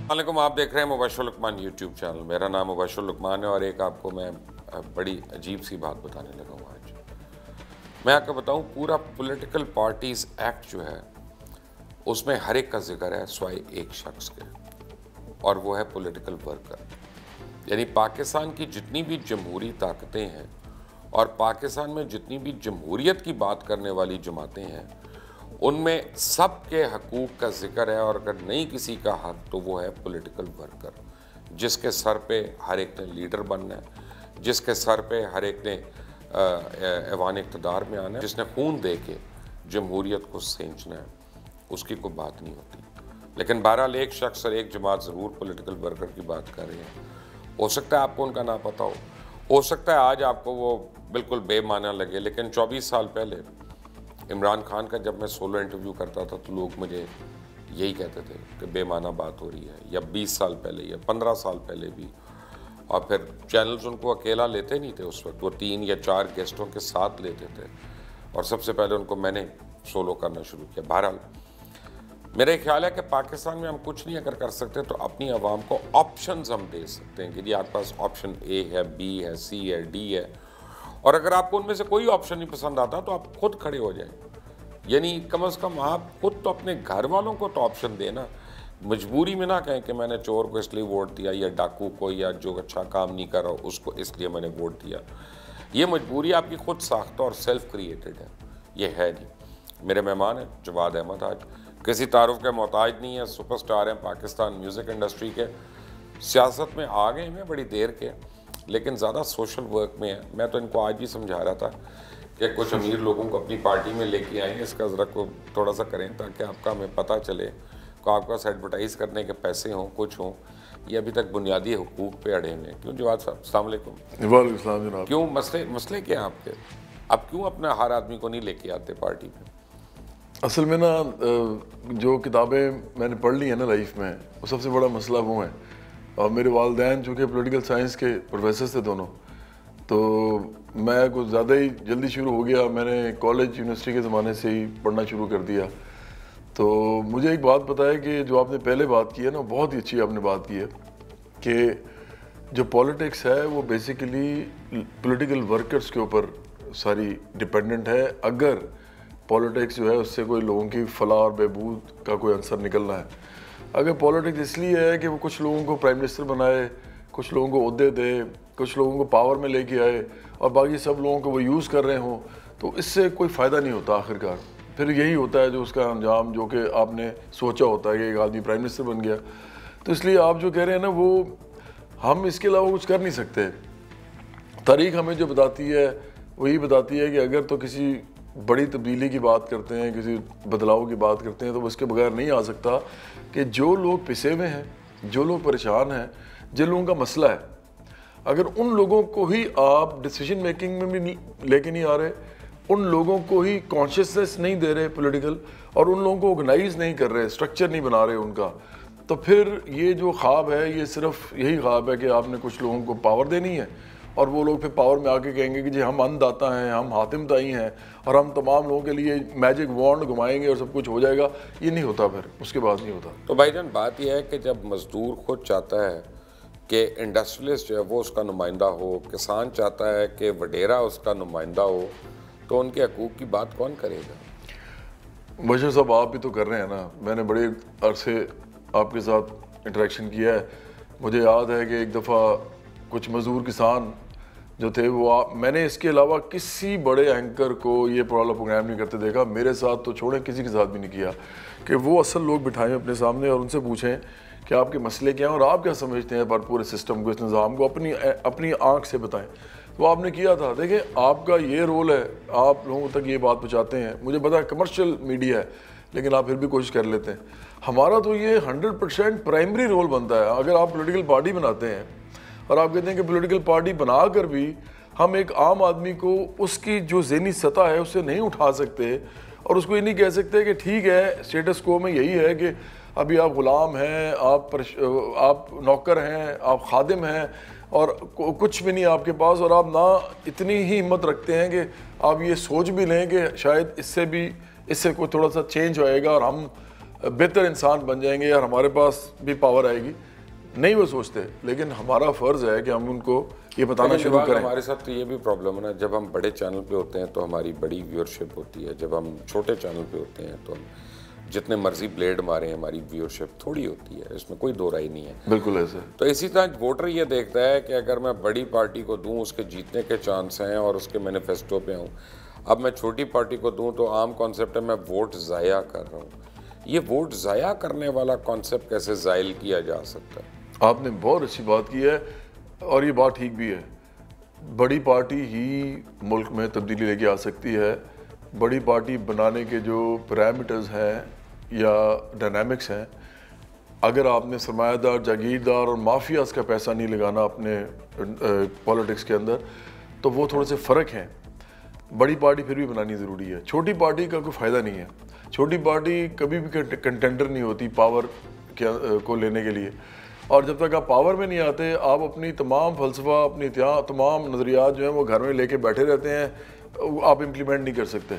السلام علیکم، آپ دیکھ رہے ہیں مبشر لقمان یوٹیوب چینل. میرا نام مبشر لقمان ہے اور ایک آپ کو میں بڑی عجیب سی بات بتانے لگا ہوں آج. میں آپ کو بتاؤں، پورا پولیٹیکل پارٹیز ایکٹ جو ہے اس میں ہر ایک کا ذکر ہے سوائے ایک شخص کے، اور وہ ہے پولیٹیکل ورکر. یعنی پاکستان کی جتنی بھی جمہوری طاقتیں ہیں اور پاکستان میں جتنی بھی جمہوریت کی بات کرنے والی جماعتیں ہیں، ان میں سب کے حقوق کا ذکر ہے، اور اگر نہیں کسی کا حق تو وہ ہے پولیٹیکل ورکر، جس کے سر پہ ہر ایک نے لیڈر بننا ہے، جس کے سر پہ ہر ایک نے ایوان اقتدار میں آنا ہے، جس نے خون دے کے جمہوریت کو سینچنا ہے. اس کی کوئی بات نہیں ہوتی. لیکن بہرحال ایک شخص اور ایک جماعت ضرور پولیٹیکل ورکر کی بات کر رہے ہیں. ہو سکتا ہے آپ کو ان کا نہ پتہ ہو سکتا ہے آج آپ کو وہ بالکل بے معنی لگے، لیکن 24 سال پہلے عمران خان کا جب میں سولو انٹرویو کرتا تھا تو لوگ مجھے یہی کہتے تھے کہ بے معنی بات ہو رہی ہے. یا 20 سال پہلے یا 15 سال پہلے بھی. اور پھر چینلز ان کو اکیلا لیتے نہیں تھے اس وقت، وہ 3 یا 4 گیسٹوں کے ساتھ لیتے تھے، اور سب سے پہلے ان کو میں نے سولو کرنا شروع کیا. بہرحال میرا خیال ہے کہ پاکستان میں ہم کچھ نہیں اگر کر سکتے تو اپنی عوام کو آپشنز ہم دے سکتے ہیں کہ جی آپ کے پاس آپشن اے ہے، بی ہے، سی ہے، ڈی ہے، اور اگر آپ کو ان میں سے کوئی آپشن نہیں پسند آتا تو آپ خود کھڑے ہو جائیں. یعنی کم از کم آپ خود تو اپنے گھر والوں کو تو آپشن دینا. مجبوری میں نہ کہیں کہ میں نے چور کو اس لیے ووٹ دیا، یا ڈاکو کو، یا جو اچھا کام نہیں کر رہا اس کو اس لیے میں نے ووٹ دیا. یہ مجبوری آپ کی خود ساختہ اور سیلف کریٹڈ ہے، یہ ہے نہیں. میرے مہمان ہیں جواد احمد، آج کسی تعارف کے محتاج نہیں ہے، سپر سٹار ہیں پاکستان میوزک انڈسٹری کے. سیاست میں آ گئے ہیں بڑی دیر کے، لیکن زیادہ سوشل ورک میں ہے. میں تو ان کو آج بھی سمجھا رہا تھا کہ کچھ امیر لوگوں کو اپنی پارٹی میں لے کے آئیں، اس کا ذرا کو تھوڑا سا کریں تاکہ آپ کا ہمیں پتہ چلے کہ آپ کے پاس ایڈورٹائز کرنے کے پیسے ہوں، کچھ ہوں. یہ ابھی تک بنیادی حقوق پہ اڑے ہوئے ہیں. کیوں جواد صاحب؟ السلام علیکم. وعلیکم السلام جناب. کیوں مسئلے کیا ہیں آپ کے؟ اب کیوں اپنا ہر آدمی کو نہیں لے کے آتے پارٹی پہ؟ اصل میں نا جو کتابیں میں نے پڑھ لی ہیں نا لائف میں، وہ سب سے بڑا مسئلہ وہ ہیں. اور میرے والدین چونکہ پولیٹیکل سائنس کے پروفیسر تھے دونوں، تو میں کچھ زیادہ ہی جلدی شروع ہو گیا. میں نے کالج یونیورسٹی کے زمانے سے ہی پڑھنا شروع کر دیا. تو مجھے ایک بات پتہ ہے کہ جو آپ نے پہلے بات کی ہے نا، بہت ہی اچھی آپ نے بات کی ہے کہ جو پولیٹکس ہے وہ بیسیکلی پولیٹیکل ورکرز کے اوپر ساری ڈپینڈنٹ ہے. اگر پولیٹکس جو ہے اس سے کوئی لوگوں کی فلاح اور بہبود کا کوئی عنصر نکلنا ہے. اگر پولیٹکس اس لیے ہے کہ وہ کچھ لوگوں کو پرائم منسٹر بنائے، کچھ لوگوں کو عہدے دے، کچھ لوگوں کو پاور میں لے کے آئے، اور باقی سب لوگوں کو وہ یوز کر رہے ہوں، تو اس سے کوئی فائدہ نہیں ہوتا. آخرکار پھر یہی ہوتا ہے جو اس کا انجام جو کہ آپ نے سوچا ہوتا ہے کہ ایک آدمی پرائم منسٹر بن گیا. تو اس لیے آپ جو کہہ رہے ہیں نا، وہ ہم اس کے علاوہ کچھ کر نہیں سکتے. تاریخ ہمیں جو بتاتی ہے وہی بتاتی ہے کہ اگر تو کسی بڑی تبدیلی کی بات کرتے ہیں، کسی بدلاؤ کی بات کرتے ہیں، تو وہ اس کے بغیر نہیں آ سکتا کہ جو لوگ پسے ہوئے ہیں، جو لوگ پریشان ہیں، جن لوگوں کا مسئلہ ہے، اگر ان لوگوں کو ہی آپ ڈیسیجن میکنگ میں بھی لے کے نہیں آ رہے، ان لوگوں کو ہی کانشیسنس نہیں دے رہے پولیٹیکل، اور ان لوگوں کو آرگنائز نہیں کر رہے، اسٹرکچر نہیں بنا رہے ان کا، تو پھر یہ جو خواب ہے یہ صرف یہی خواب ہے کہ آپ نے کچھ لوگوں کو پاور دینی ہے، اور وہ لوگ پھر پاور میں آ کے کہیں گے کہ جی ہم انداتا ہیں، ہم حاتم تائی ہیں، اور ہم تمام لوگوں کے لیے میجک وانڈ گھمائیں گے اور سب کچھ ہو جائے گا. یہ نہیں ہوتا، پھر اس کے بعد نہیں ہوتا. تو بھائی جان بات یہ ہے کہ جب مزدور خود چاہتا ہے کہ انڈسٹریلسٹ جو ہے وہ اس کا نمائندہ ہو، کسان چاہتا ہے کہ وڈیرا اس کا نمائندہ ہو، تو ان کے حقوق کی بات کون کرے گا؟ بشیر صاحب آپ بھی تو کر رہے ہیں نا. میں نے بڑے عرصے آپ کے ساتھ انٹریکشن کیا ہے. مجھے یاد ہے کہ ایک دفعہ کچھ مزدور کسان جو تھے وہ میں نے اس کے علاوہ کسی بڑے اینکر کو یہ پروگرام نہیں کرتے دیکھا، میرے ساتھ تو چھوڑیں کسی کے ساتھ بھی نہیں کیا، کہ وہ اصل لوگ بٹھائیں اپنے سامنے اور ان سے پوچھیں کہ آپ کے مسئلے کیا ہیں اور آپ کیا سمجھتے ہیں پر پورے سسٹم کو، اس نظام کو اپنی آنکھ سے بتائیں. تو آپ نے کیا تھا. دیکھیں آپ کا یہ رول ہے، آپ لوگوں تک یہ بات پہنچاتے ہیں. مجھے پتا ہے کمرشل میڈیا ہے لیکن آپ پھر بھی کوشش کر لیتے ہیں. ہمارا تو یہ 100% پرائمری رول بنتا ہے. اگر آپ پولیٹیکل پارٹی بناتے ہیں اور آپ کہتے ہیں کہ پولیٹیکل پارٹی بنا کر بھی ہم ایک عام آدمی کو اس کی جو ذہنی سطح ہے اس سے نہیں اٹھا سکتے، اور اس کو یہ نہیں کہہ سکتے کہ ٹھیک ہے اسٹیٹس کو میں یہی ہے کہ ابھی آپ غلام ہیں، آپ نوکر ہیں، آپ خادم ہیں، اور کچھ بھی نہیں آپ کے پاس، اور آپ نہ اتنی ہی ہمت رکھتے ہیں کہ آپ یہ سوچ بھی لیں کہ شاید اس سے کوئی تھوڑا سا چینج ہوئے گا اور ہم بہتر انسان بن جائیں گے، اور ہمارے پاس بھی پاور آئے گی. نہیں وہ سوچتے، لیکن ہمارا فرض ہے کہ ہم ان کو یہ بتانا شروع کریں. ہمارے ساتھ تو یہ بھی پرابلم ہے نا، جب ہم بڑے چینل پہ ہوتے ہیں تو ہماری بڑی ویورشپ ہوتی ہے، جب ہم چھوٹے چینل پہ ہوتے ہیں تو ہم جتنے مرضی بلیڈ ماریں ہماری ویورشپ تھوڑی ہوتی ہے، اس میں کوئی دو رائے نہیں ہے. بالکل ایسے. تو اسی طرح ووٹر یہ دیکھتا ہے کہ اگر میں بڑی پارٹی کو دوں اس کے جیتنے کے چانس ہیں اور اس کے مینیفیسٹو پہ ہوں، اب میں چھوٹی پارٹی کو دوں تو عام کانسیپٹ ہے میں ووٹ ضائع کر رہا ہوں. یہ ووٹ ضائع کرنے والا کانسیپٹ کیسے زائل کیا جا سکتا ہے؟ آپ نے بہت اچھی بات کی ہے، اور یہ بات ٹھیک بھی ہے. بڑی پارٹی ہی ملک میں تبدیلی لے کے آ سکتی ہے. بڑی پارٹی بنانے کے جو پیرامیٹرز ہیں یا ڈائنامکس ہیں، اگر آپ نے سرمایہ دار، جاگیردار اور مافیاز کا پیسہ نہیں لگانا اپنے پالیٹکس کے اندر، تو وہ تھوڑے سے فرق ہیں. بڑی پارٹی پھر بھی بنانی ضروری ہے. چھوٹی پارٹی کا کوئی فائدہ نہیں ہے. چھوٹی پارٹی کبھی بھی کنٹینڈر نہیں ہوتی پاور کو لینے کے لیے، اور جب تک آپ پاور میں نہیں آتے آپ اپنی تمام فلسفہ، اپنی تمام نظریات جو ہیں وہ گھر میں لے کے بیٹھے رہتے ہیں، آپ امپلیمنٹ نہیں کر سکتے.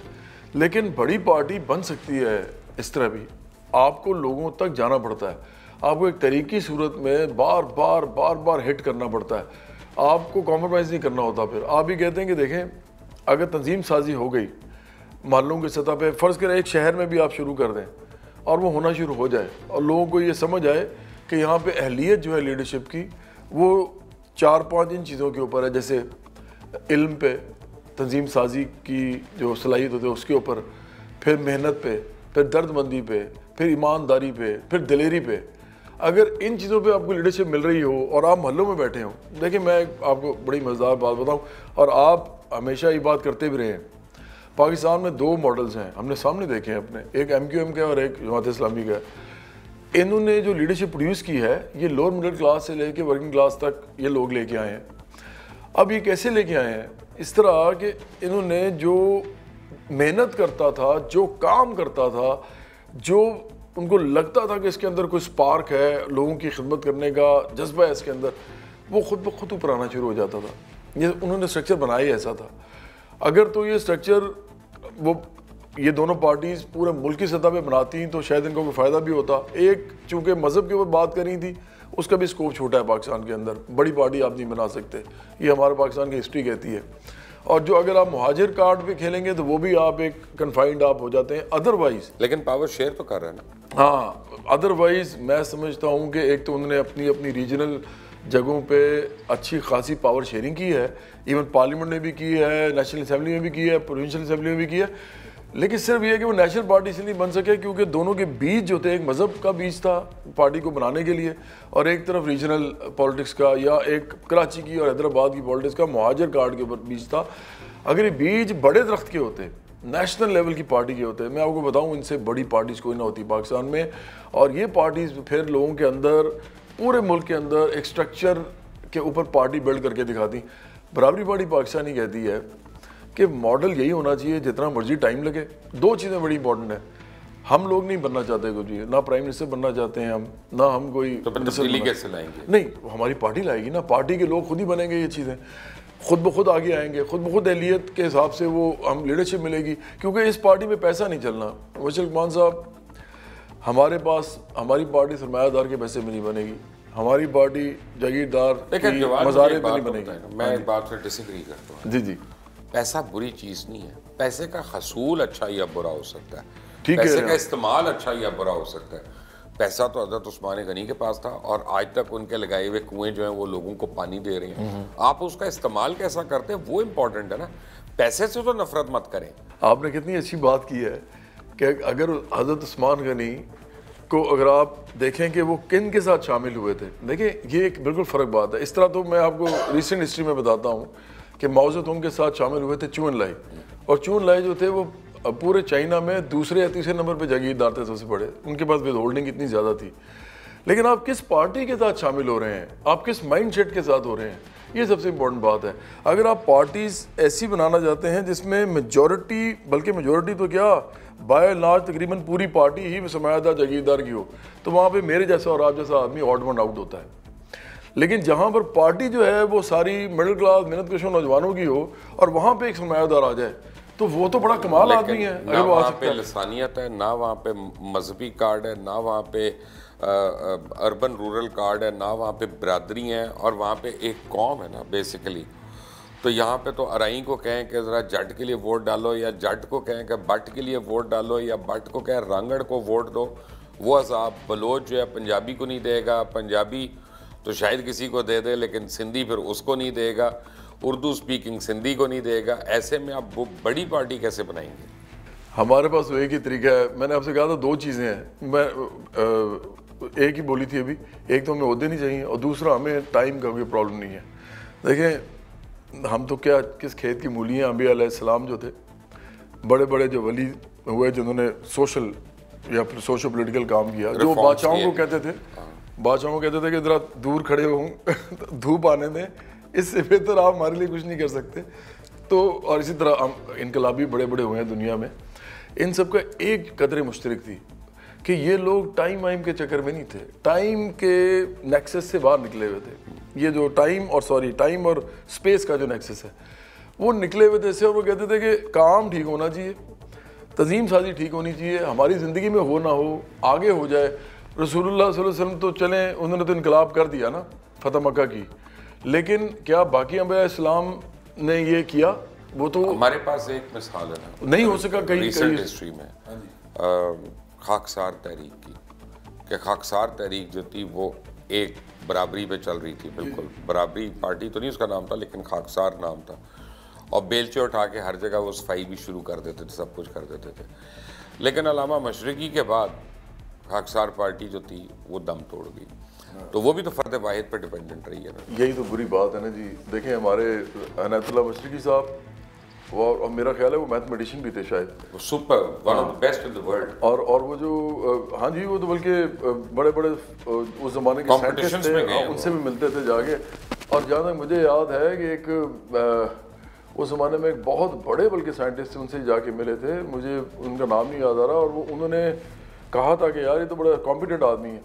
لیکن بڑی پارٹی بن سکتی ہے اس طرح بھی. آپ کو لوگوں تک جانا پڑتا ہے، آپ کو ایک طریقی صورت میں بار بار ہٹ کرنا پڑتا ہے. آپ کو کمپرومائز نہیں کرنا ہوتا. پھر آپ بھی کہتے ہیں کہ دیکھیں اگر تنظیم سازی ہو گئی محلوں کی سطح پہ، فرض کریں ایک شہر میں بھی آپ شروع کر دیں اور وہ ہونا شروع ہو جائے، اور لوگوں کو یہ سمجھ آئے کہ یہاں پہ اہلیت جو ہے لیڈرشپ کی وہ 4-5 ان چیزوں کے اوپر ہے، جیسے علم پہ، تنظیم سازی کی جو صلاحیت ہوتی ہے اس کے اوپر، پھر محنت پہ، پھر درد مندی پہ، پھر ایمانداری پہ، پھر دلیری پہ. اگر ان چیزوں پہ آپ کو لیڈرشپ مل رہی ہو اور آپ محلوں میں بیٹھے ہوں. دیکھیں میں آپ کو بڑی مزیدار بات بتاؤں، اور آپ ہمیشہ یہ بات کرتے بھی رہے ہیں. پاکستان میں 2 ماڈلز ہیں، ہم نے سامنے دیکھے ہیں اپنے، ایک MQM کا اور ایک جماعت اسلامی کا. انہوں نے جو لیڈرشپ پروڈیوس کی ہے یہ لوور مڈل کلاس سے لے کے ورکنگ کلاس تک یہ لوگ لے کے آئے ہیں. اب یہ کیسے لے کے آئے ہیں؟ اس طرح کہ انہوں نے جو محنت کرتا تھا، جو کام کرتا تھا، جو ان کو لگتا تھا کہ اس کے اندر کوئی سپارک ہے، لوگوں کی خدمت کرنے کا جذبہ ہے اس کے اندر، وہ خود بخود اوپر آنا شروع ہو جاتا تھا. یہ انہوں نے سٹرکچر بنایا ہی ایسا تھا. اگر تو یہ سٹرکچر وہ یہ دونوں پارٹیز پورے ملک کی سطح پہ بناتی ہیں تو شاید ان کو کوئی فائدہ بھی ہوتا. ایک چونکہ مذہب کے اوپر بات کر رہی تھی، اس کا بھی اسکوپ چھوٹا ہے پاکستان کے اندر. بڑی پارٹی آپ نہیں بنا سکتے، یہ ہمارے پاکستان کی ہسٹری کہتی ہے. اور جو اگر آپ مہاجر کارڈ پہ کھیلیں گے تو وہ بھی آپ ایک کنفائنڈ آپ ہو جاتے ہیں. ادروائز لیکن پاور شیئر تو کر رہے ہیں نا. ہاں، ادروائز میں سمجھتا ہوں کہ ایک تو انہوں نے اپنی ریجنل جگہوں پہ اچھی خاصی پاور شیئرنگ کی ہے، ایون پارلیمنٹ میں بھی کی ہے، نیشنل اسمبلی میں بھی کی ہے، پروونشل اسمبلی میں بھی کی ہے. لیکن صرف یہ ہے کہ وہ نیشنل پارٹی سے نہیں بن سکے کیونکہ دونوں کے بیچ جو تھے، ایک مذہب کا بیچ تھا پارٹی کو بنانے کے لیے، اور ایک طرف ریجنل پالیٹکس کا یا ایک کراچی کی اور حیدرآباد کی پالیٹکس کا مہاجر کارڈ کے اوپر بیچ تھا. اگر یہ بیج بڑے درخت کے ہوتے، نیشنل لیول کی پارٹی کے ہوتے، میں آپ کو بتاؤں ان سے بڑی پارٹیز کوئی نہ ہوتی پاکستان میں. اور یہ پارٹیز پھر لوگوں کے اندر، پورے ملک کے اندر ایک سٹرکچر کے اوپر پارٹی بلڈ کر کے دکھاتی. برابری پارٹی پاکستانی کہتی ہے کہ ماڈل یہی ہونا چاہیے جتنا مرضی ٹائم لگے. 2 چیزیں بڑی امپورٹنٹ ہیں. ہم لوگ نہیں بننا چاہتے کچھ بھی، نہ پرائم منسٹر بننا چاہتے ہیں ہم، نہ ہم کوئی تبدیلی کیسے لائیں گے؟ نہیں، ہماری پارٹی لائے گی نا. پارٹی کے لوگ خود ہی بنیں گے. یہ چیزیں خود بخود آگے آئیں گے، خود بخود اہلیت کے حساب سے وہ ہم لیڈرشپ ملے گی. کیونکہ اس پارٹی میں پیسہ نہیں چلنا. مبشر لقمان صاحب، ہمارے پاس ہماری پارٹی سرمایہ دار کے پیسے میں نہیں بنے گی. ہماری پارٹی جاگیردار کی مزارے پہ نہیں بنے گی. میں ایک بات سے ڈس ایگری کرتا ہوں. جی پیسہ بری چیز نہیں ہے. پیسے کا حصول اچھا یا برا ہو سکتا ہے، ٹھیک ہے، پیسے کا استعمال اچھا یا برا ہو سکتا ہے. پیسہ تو حضرت عثمان غنی کے پاس تھا اور آج تک ان کے لگائے ہوئے کنویں جو ہیں وہ لوگوں کو پانی دے رہے ہیں. آپ اس کا استعمال کیسا کرتے ہیں وہ امپورٹنٹ ہے نا. پیسے سے تو نفرت مت کریں. آپ نے کتنی اچھی بات کی ہے کہ اگر حضرت عثمان غنی کو اگر آپ دیکھیں کہ وہ کن کے ساتھ شامل ہوئے تھے، دیکھیں یہ ایک بالکل فرق بات ہے. اس طرح تو میں آپ کو ریسنٹ ہسٹری میں بتاتا ہوں کہ ماؤ زیدونگ کے ساتھ شامل ہوئے تھے چو انلائی، اور چو انلائی جو تھے وہ پورے چائنا میں دوسرے یا تیسرے نمبر پہ جاگیردار تھے سب سے بڑے. ان کے پاس ود ہولڈنگ اتنی زیادہ تھی. لیکن آپ کس پارٹی کے ساتھ شامل ہو رہے ہیں، آپ کس مائنڈ سیٹ کے ساتھ ہو رہے ہیں، یہ سب سے امپورٹنٹ بات ہے. اگر آپ پارٹیز ایسی بنانا چاہتے ہیں جس میں میجورٹی، بلکہ میجورٹی تو کیا بائی لارج تقریباً پوری پارٹی ہی سرمایہ دار جاگیردار کی ہو، تو وہاں پہ میرے جیسا اور آپ جیسا آدمی آڈ ون آؤٹ ہوتا ہے. لیکن جہاں پر پارٹی جو ہے وہ ساری مڈل کلاس محنت کشوں نوجوانوں کی ہو اور وہاں پہ ایک سرمایہ دار آ جائے تو وہ تو بڑا کمال آدمی ہے نہ وہاں پہ لسانیت ہے، نہ وہاں پہ مذہبی کارڈ ہے، نہ وہاں پہ اربن رورل کارڈ ہے، نہ وہاں پہ برادری ہیں، اور وہاں پہ ایک قوم ہے نا بیسیکلی. تو یہاں پہ تو ارائیں کو کہیں کہ ذرا جٹ کے لیے ووٹ ڈالو، یا جٹ کو کہیں کہ بٹ کے لیے ووٹ ڈالو، یا بٹ کو کہیں رانگڑ کو ووٹ دو. وہ عذاب بلوچ جو ہے پنجابی کو نہیں دے گا، پنجابی تو شاید کسی کو دے دے لیکن سندھی پھر اس کو نہیں دے گا، اردو سپیکنگ سندھی کو نہیں دے گا. ایسے میں آپ بڑی پارٹی کیسے بنائیں گے؟ ہمارے پاس ایک ہی طریقہ ہے. میں نے آپ سے کہا تھا دو چیزیں ہیں، میں ایک ہی بولی تھی ابھی. ایک تو ہمیں عہدے نہیں چاہیے، اور دوسرا ہمیں ٹائم کا کوئی پرابلم نہیں ہے. دیکھیں ہم تو کیا کس کھیت کی مولی ہیں. انبیاء علیہ السلام جو تھے، بڑے بڑے جو ولی ہوئے جنہوں نے سوشل یا سوشل پولیٹیکل کام کیا، جو بادشاہوں کو کہتے تھے کہ ذرا دور کھڑے ہوں دھوپ آنے دیں، اس سے بہتر آپ ہمارے لیے کچھ نہیں کر سکتے. تو اور اسی طرح انقلابی بڑے بڑے ہوئے ہیں دنیا میں. ان سب کا ایک قدر مشترک تھی کہ یہ لوگ ٹائم وائم کے چکر میں نہیں تھے، ٹائم کے نیکسس سے باہر نکلے ہوئے تھے. یہ جو ٹائم اور سپیس کا جو نیکسس ہے وہ نکلے ہوئے تھے اس سے. اور وہ کہتے تھے کہ کام ٹھیک ہونا چاہیے، تنظیم سازی ٹھیک ہونی چاہیے، ہماری زندگی میں ہو نہ ہو آگے ہو جائے. رسول اللہ صلی اللہ علیہ وسلم تو چلیں، انہوں نے تو انقلاب کر دیا نا، فتح مکہ کی، لیکن کیا باقی انبیاء اسلام نے یہ کیا؟ وہ تو ہمارے پاس ایک مثال ہے نا، نہیں ہو سکا کہیں ریسنٹ ہسٹری میں خاکسار تحریک کی، کہ خاکسار تحریک جو تھی وہ ایک برابری پہ چل رہی تھی. بالکل برابری پارٹی تو نہیں اس کا نام تھا، لیکن خاکسار نام تھا. اور بیلچے اٹھا کے ہر جگہ وہ صفائی بھی شروع کر دیتے تھے، سب کچھ کر دیتے تھے. لیکن علامہ مشرقی کے بعد خاکسار پارٹی جو تھی وہ دم توڑ گئی. تو وہ بھی تو فرد واحد پہ ڈیپینڈنٹ رہی ہے نا. یہی تو بری بات ہے نا جی. دیکھیں ہمارے عنایت اللہ مشرقی صاحب، اور میرا خیال ہے وہ میتھمیٹیشین بھی تھے شاید، super one of the best in the world. اور وہ جو ہاں جی وہ تو بلکہ بڑے بڑے اس زمانے کے سائنٹسٹ تھے، ان سے بھی ملتے تھے جا کے. اور جہاں تک مجھے یاد ہے کہ ایک اس زمانے میں ایک بہت بڑے بلکہ سائنٹسٹ تھے، ان سے جا کے ملے تھے، مجھے ان کا نام نہیں یاد آ رہا. اور وہ انہوں نے کہا تھا کہ یار یہ تو بڑا کمپیٹنٹ آدمی ہے.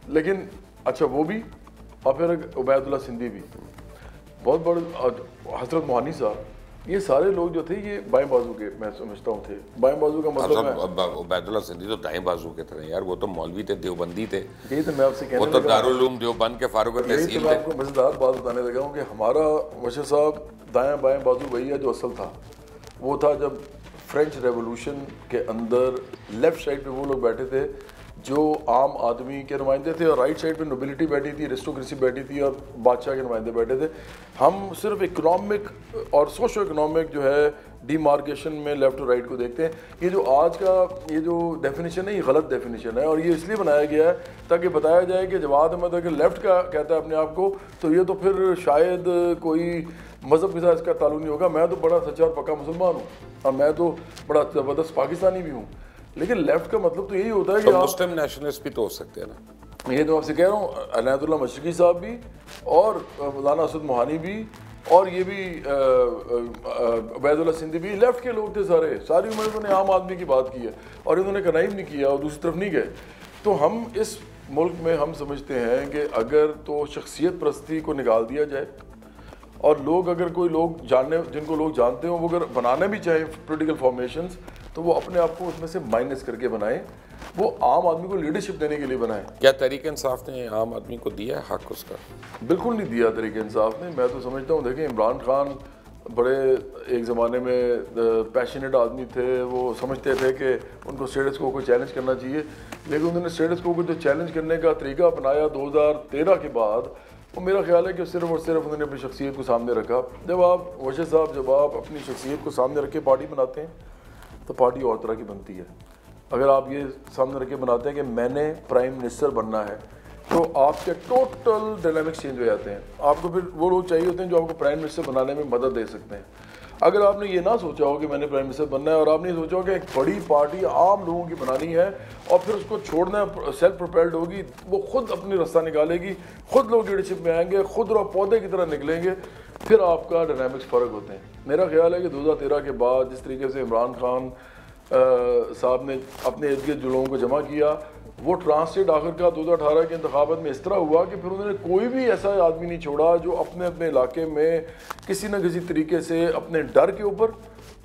لیکن اچھا وہ بھی، اور پھر عبید اللہ سندھی بھی بہت بڑے، حضرت موہانی صاحب، یہ سارے لوگ جو تھے یہ بائیں بازو کے میں سمجھتا ہوں تھے. بائیں بازو کا مطلب ہے عبید اللہ سندھی تو دائیں بازو کے تھے یار. وہ تو مولوی تھے، دیوبندی تھے. یہی تو میں آپ سے وہ تو دارالعلوم دیوبند کے فاروق تحصیل تھے. میں آپ کو مزیدار بات بتانے لگا ہوں کہ ہمارا مشر صاحب دائیں بائیں بازو وہی ہے جو اصل تھا. وہ تھا جب فرینچ ریولوشن کے اندر لیفٹ سائڈ پہ وہ لوگ بیٹھے تھے جو عام آدمی کے نمائندے تھے، اور رائٹ سائڈ پہ نوبلٹی بیٹھی تھی، ریسٹوکریسی بیٹھی تھی، اور بادشاہ کے نمائندے بیٹھے تھے. ہم صرف اکنامک اور سوشو اکنامک جو ہے ڈی مارکیشن میں لیفٹ اور رائٹ کو دیکھتے ہیں. یہ جو آج کا یہ جو ڈیفینیشن ہے یہ غلط ڈیفینیشن ہے، اور یہ اس لیے بنایا گیا ہے تاکہ بتایا جائے کہ جواد احمد اگر لیفٹ کا کہتا ہے اپنے آپ کو تو یہ تو پھر شاید کوئی مذہب کے ساتھ اس کا تعلق نہیں ہوگا. میں تو بڑا سچا اور پکا مسلمان ہوں، اور میں تو بڑا زبردست پاکستانی بھی ہوں. لیکن لیفٹ کا مطلب تو یہی ہوتا ہے کہ مسلم نیشنلسٹ بھی تو ہو سکتے ہیں نا. یہ تو آپ سے کہہ رہا ہوں، عنایت اللہ مشرقی صاحب بھی، اور مولانا اسد موہانی بھی، اور یہ بھی عبید اللہ سندھی بھی لیفٹ کے لوگ تھے. ساری عمر انہوں نے عام آدمی کی بات کی ہے، اور انہوں نے کنائم نہیں کیا اور دوسری طرف نہیں گئے. تو ہم اس ملک میں ہم سمجھتے ہیں کہ اگر تو شخصیت پرستی کو نکال دیا جائے، اور لوگ اگر کوئی لوگ جن کو لوگ جانتے ہوں وہ اگر بنانا بھی چاہیں پولیٹیکل فارمیشنز، تو وہ اپنے آپ کو اس میں سے مائنس کر کے بنائیں، وہ عام آدمی کو لیڈرشپ دینے کے لیے بنائیں. کیا تحریک انصاف نے عام آدمی کو دیا ہے حق اس کا؟ بالکل نہیں دیا تحریک انصاف نے. میں تو سمجھتا ہوں دیکھیں عمران خان بڑے ایک زمانے میں پیشنیٹ آدمی تھے، وہ سمجھتے تھے کہ ان کو اسٹیٹس کو کوئی چیلنج کرنا چاہیے، لیکن انہوں نے اسٹیٹس کو جو چیلنج کرنے کا طریقہ اپنایا 2013 کے بعد، وہ میرا خیال ہے کہ صرف اور صرف انہوں نے اپنی شخصیت کو سامنے رکھا. جب آپ اپنی شخصیت کو سامنے رکھ کے پارٹی بناتے ہیں تو پارٹی اور طرح کی بنتی ہے. اگر آپ یہ سامنے رکھ کے بناتے ہیں کہ میں نے پرائم منسٹر بننا ہے، تو آپ کے ٹوٹل ڈائنامکس چینج ہو جاتے ہیں. آپ کو پھر وہ لوگ چاہیے ہوتے ہیں جو آپ کو پرائم منسٹر بنانے میں مدد دے سکتے ہیں. اگر آپ نے یہ نہ سوچا ہو کہ میں نے پرائم منسٹر بننا ہے، اور آپ نے یہ سوچا ہو کہ ایک بڑی پارٹی عام لوگوں کی بنانی ہے اور پھر اس کو چھوڑنا ہے، سیلف پروپیلڈ ہوگی، وہ خود اپنی رستہ نکالے گی، خود لوگ لیڈرشپ میں آئیں گے، خود رو پودے کی طرح نکلیں گے، پھر آپ کا ڈائنامکس فرق ہوتے ہیں. میرا خیال ہے کہ 2013 کے بعد جس طریقے سے عمران خان صاحب نے اپنے ارد گرد جو لوگوں کو جمع کیا، وہ ٹرانسلیٹ آخر کا 2018 کے انتخابات میں اس طرح ہوا کہ پھر انہوں نے کوئی بھی ایسا آدمی نہیں چھوڑا جو اپنے علاقے میں کسی نہ کسی طریقے سے اپنے ڈر کے اوپر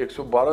112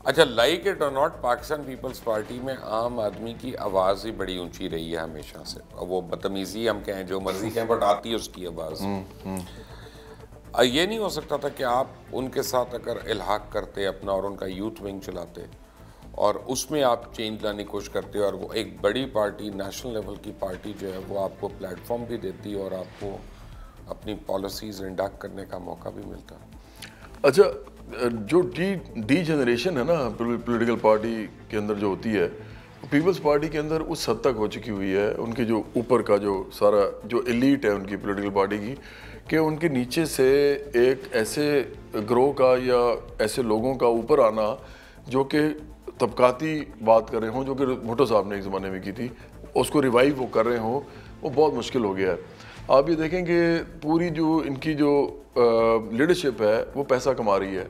اچھا لائک اٹ اور ناٹ پاکستان پیپلز پارٹی میں عام آدمی کی آواز ہی بڑی اونچی رہی ہے ہمیشہ سے. وہ بدتمیزی ہم کہیں جو مرضی کہیں بٹ آتی ہے اس کی آواز. یہ نہیں ہو سکتا تھا کہ آپ ان کے ساتھ اگر الحاق کرتے اپنا اور ان کا یوتھ ونگ چلاتے اور اس میں آپ چینج لانے کی کوشش کرتے اور وہ ایک بڑی پارٹی نیشنل لیول کی پارٹی جو ہے وہ آپ کو پلیٹ فارم بھی دیتی اور آپ کو اپنی پالیسیز انڈکٹ کرنے کا موقع بھی ملتا. اچھا جو ڈی جنریشن ہے نا پولیٹیکل پارٹی کے اندر جو ہوتی ہے, پیپلز پارٹی کے اندر اس حد تک ہو چکی ہوئی ہے ان کے جو اوپر کا جو سارا جو ایلیٹ ہے ان کی پولیٹیکل پارٹی کی, کہ ان کے نیچے سے ایک ایسے گروہ کا یا ایسے لوگوں کا اوپر آنا جو کہ طبقاتی بات کر رہے ہوں, جو کہ بھٹو صاحب نے ایک زمانے میں کی تھی, اس کو ریوائیو وہ کر رہے ہوں, وہ بہت مشکل ہو گیا ہے. آپ یہ دیکھیں کہ پوری جو ان کی جو لیڈرشپ ہے وہ پیسہ کما رہی ہے.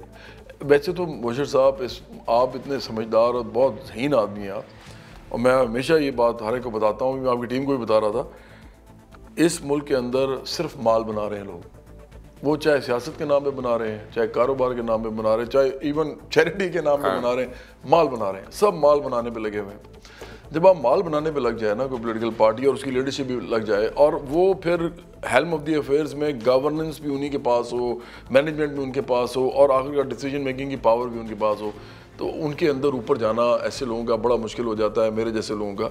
ویسے تو مبشر صاحب آپ اتنے سمجھدار اور بہت ذہین آدمی ہیں آپ, اور میں ہمیشہ یہ بات ہر ایک کو بتاتا ہوں, میں آپ کی ٹیم کو بھی بتا رہا تھا, اس ملک کے اندر صرف مال بنا رہے ہیں لوگ. وہ چاہے سیاست کے نام پہ بنا رہے ہیں, چاہے کاروبار کے نام پہ بنا رہے ہیں, چاہے ایون چیریٹی کے نام پہ بنا رہے ہیں, مال بنا رہے ہیں. سب مال بنانے پہ لگے ہوئے ہیں. جب آپ مال بنانے پہ لگ جائے نا کوئی پولیٹیکل پارٹی اور اس کی لیڈرشپ بھی لگ جائے, اور وہ پھر ہیلم آف دی افیئرز میں گورننس بھی انہی کے پاس ہو, مینجمنٹ بھی ان کے پاس ہو, اور آخر کا ڈیسیجن میکنگ کی پاور بھی ان کے پاس ہو, تو ان کے اندر اوپر جانا ایسے لوگوں کا بڑا مشکل ہو جاتا ہے, میرے جیسے لوگوں کا.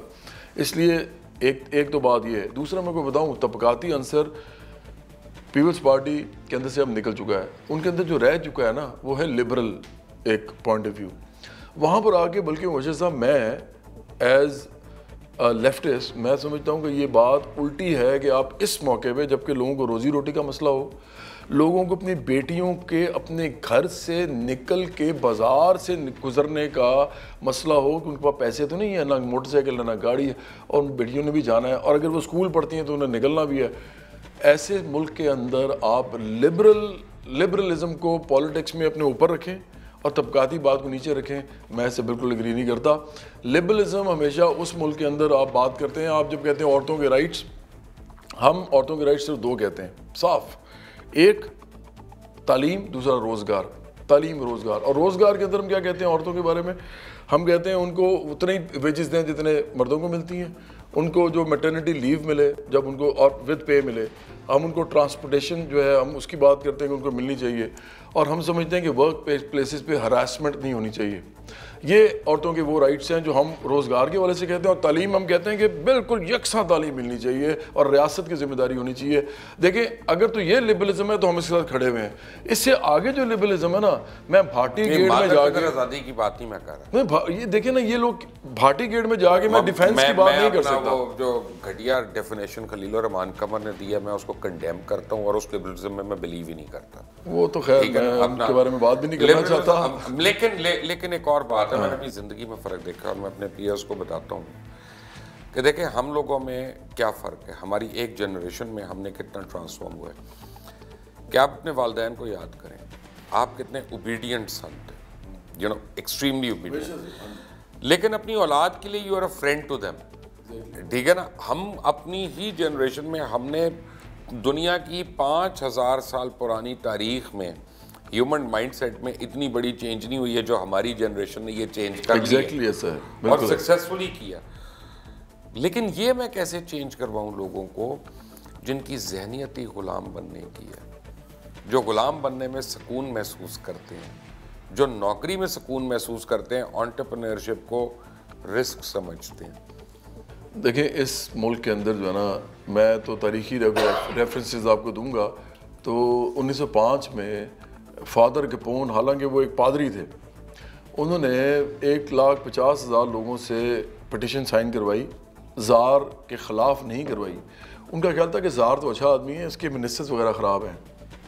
اس لیے ایک تو بات یہ ہے. دوسرا میں کو بتاؤں, طبقاتی عنصر پیپلز پارٹی کے اندر سے اب نکل چکا ہے. ان کے اندر جو رہ چکا ہے نا وہ ہے لبرل ایک پوائنٹ آف ویو. وہاں پر آ کے بلکہ مبشر صاحب میں ایز لیفٹسٹ میں سمجھتا ہوں کہ یہ بات الٹی ہے کہ آپ اس موقع پہ جب کہ لوگوں کو روزی روٹی کا مسئلہ ہو, لوگوں کو اپنی بیٹیوں کے اپنے گھر سے نکل کے بازار سے گزرنے کا مسئلہ ہو کہ ان کے پاس پیسے تو نہیں ہے, نہ موٹر سائیکل نہ گاڑی ہے, اور ان بیٹیوں نے بھی جانا ہے, اور اگر وہ اسکول پڑھتی ہیں تو انہیں نکلنا بھی ہے. ایسے ملک کے اندر آپ لبرلزم کو پالیٹکس میں اپنے اوپر رکھیں اور طبقاتی بات کو نیچے رکھیں, میں اسے بالکل اگری نہیں کرتا. لبرلزم ہمیشہ اس ملک کے اندر آپ بات کرتے ہیں, آپ جب کہتے ہیں عورتوں کے رائٹس, ہم عورتوں کے رائٹس صرف دو کہتے ہیں صاف, ایک تعلیم, دوسرا روزگار. تعلیم روزگار, اور روزگار کے اندر ہم کیا کہتے ہیں عورتوں کے بارے میں, ہم کہتے ہیں ان کو اتنے ہی ویجز دیں جتنے مردوں کو ملتی ہیں, ان کو جو میٹرنٹی لیو ملے جب ان کو, اور ود پے ملے. ہم ان کو ٹرانسپورٹیشن جو ہے ہم اس کی بات کرتے ہیں کہ ان کو ملنی چاہیے, اور ہم سمجھتے ہیں کہ ورک پلیسز پہ ہراسمنٹ نہیں ہونی چاہیے. یہ عورتوں کے وہ رائٹس ہیں جو ہم روزگار کے والے سے کہتے ہیں. اور تعلیم ہم کہتے ہیں کہ بالکل یکساں تعلیم ملنی چاہیے اور ریاست کی ذمہ داری ہونی چاہیے. دیکھیں اگر تو یہ لبرلزم ہے تو ہم اس کے ساتھ کھڑے ہوئے ہیں. اس سے آگے جو لبرلزم ہے نا, میں بھاٹی گیٹ میں جا کے آزادی کی بات نہیں میں کر رہا, یہ دیکھیں نا, یہ لوگ بھاٹی گیٹ میں جا کے میں ڈیفینس کی بات نہیں کر سکتا. جو گھٹیا ڈیفینیشن خلیل الرحمان قمر نے دیا میں اس کو کنڈیم کرتا ہوں, اور اس لبرلزم میں بلیو ہی نہیں کرتا. وہ تو خیر میں ان کے بارے میں بات بھی نہیں کرنا چاہتا. لیکن ایک اور بات ہے, میں نے اپنی زندگی میں فرق دیکھا اور میں اپنے پیئرز کو بتاتا ہوں کہ دیکھیں ہم لوگوں میں کیا فرق ہے, ہماری ایک جنریشن میں ہم نے کتنا ٹرانسفارم ہوا ہے. کہ آپ اپنے والدین کو یاد کریں, آپ کتنے اوبیڈینٹ سن تھے, یو نو ایکسٹریملی اوبیڈینٹ, لیکن اپنی اولاد کے لیے you are a friend to them. ٹھیک ہے نا, ہم اپنی ہی جنریشن میں ہم نے دنیا کی 5000 سال پرانی تاریخ میں ہیومن مائنڈ سیٹ میں اتنی بڑی چینج نہیں ہوئی ہے جو ہماری جنریشن نے یہ چینج کر لی ہے اور سکسیسفلی کیا. لیکن یہ میں کیسے چینج کرواؤں لوگوں کو جن کی ذہنیت ہی غلام بننے کی ہے, جو غلام بننے میں سکون محسوس کرتے ہیں, جو نوکری میں سکون محسوس کرتے ہیں, انٹرپرینیورشپ کو رسک سمجھتے ہیں. دیکھیں اس ملک کے اندر جو ہے نا, میں تو تاریخی ریفرنسز آپ کو دوں گا, تو 1905 میں فادر کپون, حالانکہ وہ ایک پادری تھے, انہوں نے 1,50,000 لوگوں سے پٹیشن سائن کروائی, زار کے خلاف نہیں کروائی. ان کا خیال تھا کہ زار تو اچھا آدمی ہے, اس کے منسٹرز وغیرہ خراب ہیں,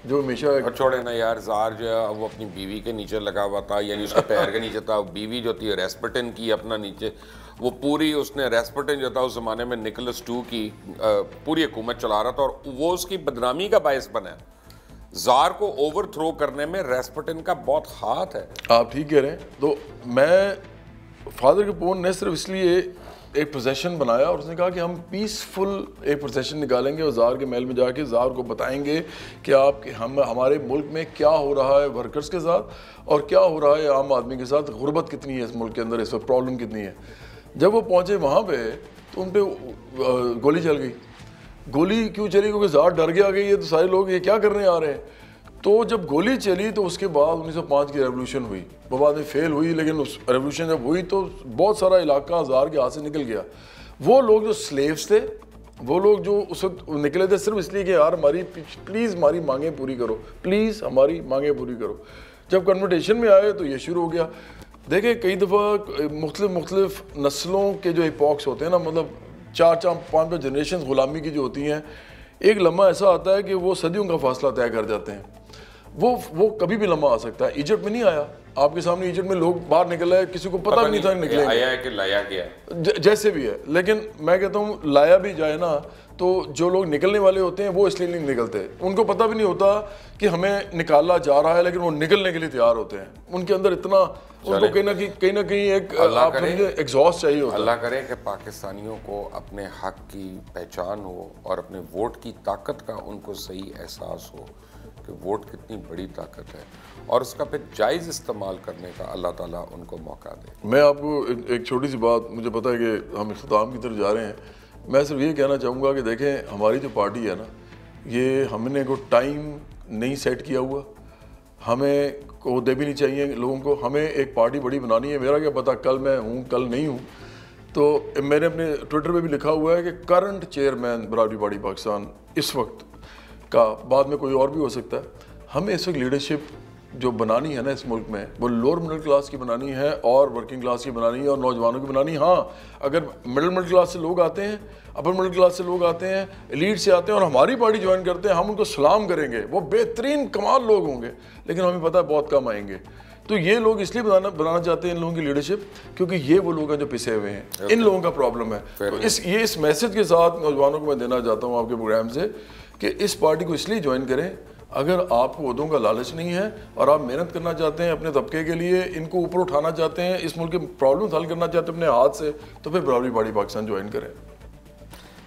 جو ہمیشہ چھوڑے نا یار, زار جو ہے وہ اپنی بیوی کے نیچے لگا ہوا تھا, یعنی اس کے پیر کے نیچے تھا. بیوی جو تھی ریسپٹن کی اپنا نیچے, وہ پوری اس نے ریسپٹن جو تھا اس زمانے میں نکولس II کی پوری حکومت چلا رہا تھا, اور وہ اس کی بدنامی کا باعث بنا ہے. زار کو اوور تھرو کرنے میں ریسپٹن کا بہت ہاتھ ہے. آپ ٹھیک کہہ رہے ہیں. تو میں فادر کپون نے صرف اس لیے ایک پروسیشن بنایا اور اس نے کہا کہ ہم پیسفل ایک پروسیشن نکالیں گے اور زار کے محل میں جا کے زار کو بتائیں گے کہ ہمارے ملک میں کیا ہو رہا ہے ورکرز کے ساتھ اور کیا ہو رہا ہے عام آدمی کے ساتھ, غربت کتنی ہے اس ملک کے اندر, اس وقت پرابلم کتنی ہے. جب وہ پہنچے وہاں پہ تو ان پہ گولی چل گئی. گولی کیوں چلی؟ کیونکہ زار ڈر گیا کہ یہ تو سارے لوگ یہ کیا کرنے آ رہے ہیں. تو جب گولی چلی تو اس کے بعد 1905 کی ریولوشن ہوئی, وہ بعد میں فیل ہوئی, لیکن اس ریولوشن جب ہوئی تو بہت سارا علاقہ زار کے ہاتھ سے نکل گیا. وہ لوگ جو سلیوز تھے, وہ لوگ جو اس وقت نکلے تھے صرف اس لیے کہ یار ہماری پلیز ہماری مانگیں پوری کرو, پلیز ہماری مانگیں پوری کرو. جب کنورٹیشن میں آئے تو یہ شروع ہو گیا. دیکھیں کئی دفعہ مختلف نسلوں کے جو ایپاکس ہوتے ہیں نا, مطلب 4-5 جنریشنز غلامی کی جو ہوتی ہیں, ایک لمحہ ایسا آتا ہے کہ وہ صدیوں کا فاصلہ طے کر جاتے ہیں. وہ کبھی بھی لمحہ آ سکتا ہے. ایجپٹ میں نہیں آیا, آپ کے سامنے ایجپٹ میں لوگ باہر نکل آئے, کسی کو پتہ بھی نہیں تھا نکلے آیا ہے کہ لایا گیا, جیسے بھی ہے. لیکن میں کہتا ہوں لایا بھی جائے نا تو جو لوگ نکلنے والے ہوتے ہیں وہ اس لیے نہیں نکلتے, ان کو پتہ بھی نہیں ہوتا کہ ہمیں نکالا جا رہا ہے, لیکن وہ نکلنے کے لیے تیار ہوتے ہیں. ان کے اندر اتنا ان کو کہیں نہ کہیں ایک آپ سمجھے ایگزاسٹ چاہیے ہوتا ہے. اللہ کرے کہ پاکستانیوں کو اپنے حق کی پہچان ہو اور اپنے ووٹ کی طاقت کا ان کو صحیح احساس ہو کہ ووٹ کتنی بڑی طاقت ہے, اور اس کا پھر جائز استعمال کرنے کا اللہ تعالیٰ ان کو موقع دے. میں آپ کو ایک چھوٹی سی بات, مجھے پتہ ہے کہ ہم اختتام کی طرف جا رہے ہیں, میں صرف یہ کہنا چاہوں گا کہ دیکھیں ہماری جو پارٹی ہے نا, یہ ہم نے کوئی ٹائم نہیں سیٹ کیا ہوا, ہمیں کو دے بھی نہیں چاہیے لوگوں کو. ہمیں ایک پارٹی بڑی بنانی ہے. میرا کیا پتہ کل میں ہوں کل نہیں ہوں. تو میں نے اپنے ٹویٹر پہ بھی لکھا ہوا ہے کہ کرنٹ چیئرمین برادری پارٹی پاکستان اس وقت کا, بعد میں کوئی اور بھی ہو سکتا ہے. ہمیں اس وقت لیڈرشپ جو بنانی ہے نا اس ملک میں, وہ لوور مڈل کلاس کی بنانی ہے اور ورکنگ کلاس کی بنانی ہے اور نوجوانوں کی بنانی. ہاں اگر مڈل کلاس سے لوگ آتے ہیں, اپر مڈل کلاس سے لوگ آتے ہیں, ایلیٹ سے آتے ہیں اور ہماری پارٹی جوائن کرتے ہیں, ہم ان کو سلام کریں گے, وہ بہترین کمال لوگ ہوں گے. لیکن ہمیں پتہ ہے بہت کم آئیں گے. تو یہ لوگ اس لیے بنانا چاہتے ہیں ان لوگوں کی لیڈرشپ, کیونکہ یہ وہ لوگ ہیں جو پسے ہوئے ہیں, ان لوگوں کا پرابلم ہے. تو اس میسج کے ساتھ نوجوانوں کو میں دینا چاہتا ہوں آپ کے پروگرام سے کہ اس پارٹی کو اس لیے جوائن کریں اگر آپ کو عہدوں کا لالچ نہیں ہے اور آپ محنت کرنا چاہتے ہیں اپنے طبقے کے لیے, ان کو اوپر اٹھانا چاہتے ہیں, اس ملک کے پرابلم حل کرنا چاہتے ہیں اپنے ہاتھ سے, تو پھر برادری پارٹی پاکستان جوائن کریں.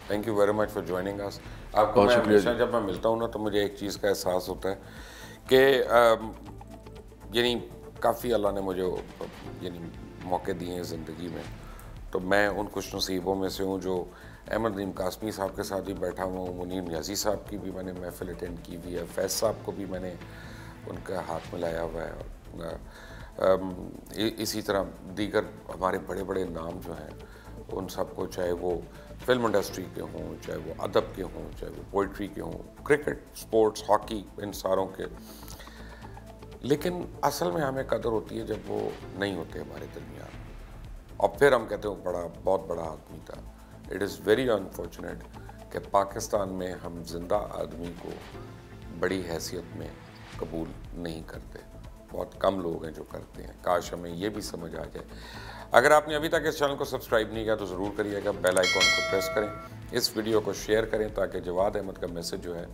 Thank you very much for joining us. آپ کو میں ہمیشہ جب میں ملتا ہوں نا تو مجھے ایک چیز کا احساس ہوتا ہے کہ یعنی کافی اللہ نے مجھے یعنی موقع دیے ہیں زندگی میں, تو میں ان خوش نصیبوں میں سے ہوں جو احمد نعیم قاسمی صاحب کے ساتھ بھی بیٹھا ہوا ہوں, منیر نیازی صاحب کی بھی میں نے محفل اٹینڈ کی ہوئی ہے, فیض صاحب کو بھی میں نے ان کا ہاتھ ملایا ہوا ہے, اور اسی طرح دیگر ہمارے بڑے بڑے نام جو ہیں ان سب کو, چاہے وہ فلم انڈسٹری کے ہوں, چاہے وہ ادب کے ہوں, چاہے وہ پوئٹری کے ہوں, کرکٹ, سپورٹس, ہاکی, ان ساروں کے. لیکن اصل میں ہمیں قدر ہوتی ہے جب وہ نہیں ہوتے ہمارے درمیان, اور پھر ہم کہتے ہیں بہت بڑا آدمی تھا. اٹ از ویری انفارچونیٹ کہ پاکستان میں ہم زندہ آدمی کو بڑی حیثیت میں قبول نہیں کرتے. بہت کم لوگ ہیں جو کرتے ہیں. کاش ہمیں یہ بھی سمجھ آ جائے. اگر آپ نے ابھی تک اس چینل کو سبسکرائب نہیں کیا تو ضرور کریے گا, بیل آئیکن کو پریس کریں, اس ویڈیو کو شیئر کریں تاکہ جواد احمد کا میسج جو ہے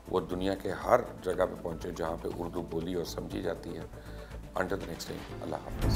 وہ دنیا کے ہر جگہ پہ پہنچے جہاں پہ اردو بولی اور سمجھی جاتی ہے. انٹل دی نیکسٹ ٹائم, اللہ حافظ.